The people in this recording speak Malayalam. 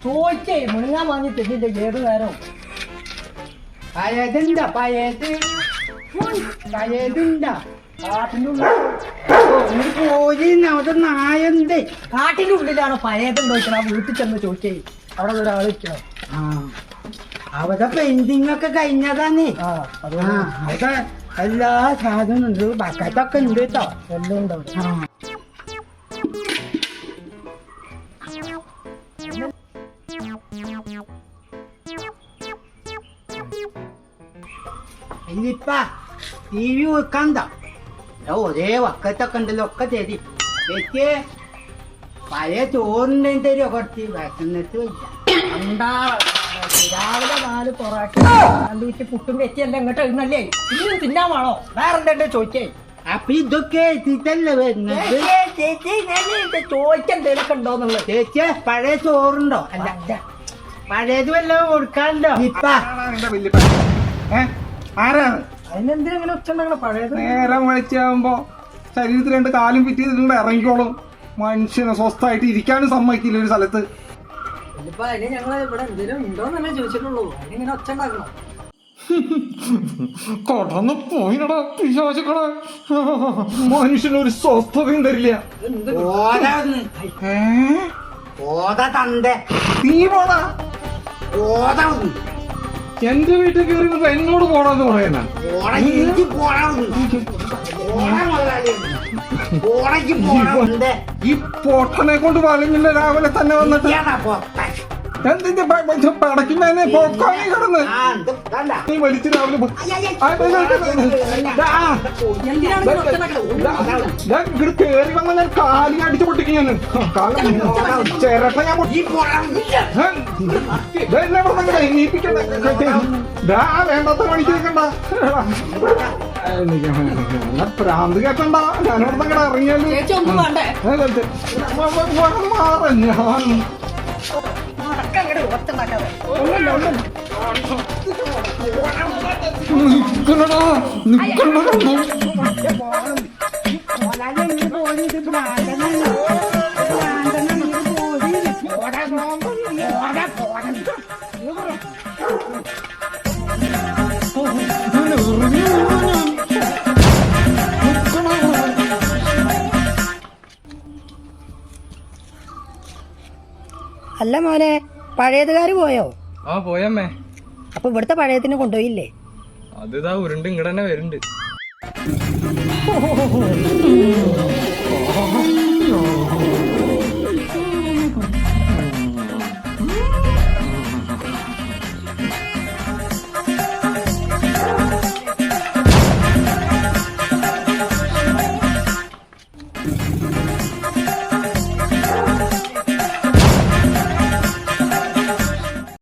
ചോദിച്ചേ മുഴുങ്ങാൻ വാങ്ങി തെറ്റിന്റെ ഏത് നേരം പഴയതുണ്ട പഴയതുണ്ട പോയി അവിടെ നായണ്ട് കാട്ടിന്റെ ഉള്ളിലാണോ പഴയതുണ്ടോ ആ വീട്ടിൽ ചെന്ന് ചോദിച്ചേ അവിടെ ഒരാൾ വെക്കണം. അവിടെ പെയിന്റിംഗ് ഒക്കെ കഴിഞ്ഞതാന്നേ. അവിടെ എല്ലാ സാധനം ഉണ്ട്, ബക്കറ്റൊക്കെ ഉണ്ട് കേട്ടോ. എല്ലാം ഉണ്ട് അവിടെ. ഇനിയിപ്പ ടി വി വെക്കണ്ട, ഒരേ വക്കത്തൊക്കെ ഉണ്ടല്ലോ, ഒക്കെ തരി. ചേച്ചി പഴയ ചോറിൻ്റെ തരുമോ? കുറച്ച് വിശന്നിട്ട് വയ്യ. രാവിലെ 4 പൊറാട്ട സാൻഡ്വിച്ച് പുട്ടും വെറ്റിയെല്ലാം ഇങ്ങോട്ട് എഴുന്നല്ലേ, ഇനിയും തിന്നാൻ വേണോ? വേറെ എന്താ ചോദിച്ചേ? അപ്പൊ ഇതൊക്കെ എത്തിയിട്ടല്ലേ വരുന്നത്? ചേച്ചി ചോദിക്കെന്തേലൊക്കെ ഉണ്ടോന്നുള്ളത്. ചേച്ചി പഴയ ചോറുണ്ടോ? അല്ല പഴയത് വല്ലതും കൊടുക്കാനുണ്ടോ? ഇപ്പ ആരാണ് അതിനെന്തിനാ ഇങ്ങനെ ഒച്ചുണ്ടാകണം? പഴയത് നേരം വെളിച്ചാകുമ്പോ ശരീരത്തിൽ 2 കാലും ഫിറ്റ് ചെയ്തിട്ടുണ്ട് ഇറങ്ങിക്കോളും. മനുഷ്യനെ സ്വസ്ഥമായിട്ട് ഇരിക്കാനും സമ്മതിക്കില്ല ഒരു സ്ഥലത്ത്. ഇപ്പൊ അതിന് ഞങ്ങള് ഇവിടെ എന്തെങ്കിലും ഉണ്ടോന്നല്ലേ ചോദിച്ചിട്ടുള്ളൂ. അതിനിങ്ങനെ ഒച്ചുണ്ടാക്കണം. കടന്നു പോയിനടാ പിശാചുക്കളെ, മനുഷ്യനൊരു സ്വസ്ഥതയും തരില്ല. നീ പോടാ, എന്റെ വീട്ടിൽ കയറി എന്നോട് പോടാന്ന് പറയാനാ? ഈ പൊട്ടനെ കൊണ്ട് വലിഞ്ഞില്ല രാവിലെ തന്നെ വന്നിട്ട് എന്തിന്റെ പടക്കുന്നതിനെ പൊക്കാനി കിടന്ന് നീ വലിച്ച് രാവിലെ ഇങ്ങോട്ട് കേറി വന്ന ഞാൻ കാലി അടിച്ചു പൊട്ടിക്കും. ഞാൻ ചിരട്ട ഞാൻ നീപ്പിക്കണ്ട, വേണ്ടാത്ത പണിക്ക് നിൽക്കണ്ട, പ്രാന്ത് കേട്ടണ്ട. ഞാനിവിടെ നിങ്ങടെ ഇറങ്ങിയാലും ഞാൻ അല്ല മോനെ, പഴയതുകാര് പോയോ? ആ പോയമ്മേ. അപ്പൊ ഇവിടുത്തെ പഴയത്തിന് കൊണ്ടുപോയില്ലേ? അത് ഇതാ ഉരുണ്ട് ഇങ്ങടെ തന്നെ വരുന്നുണ്ട്.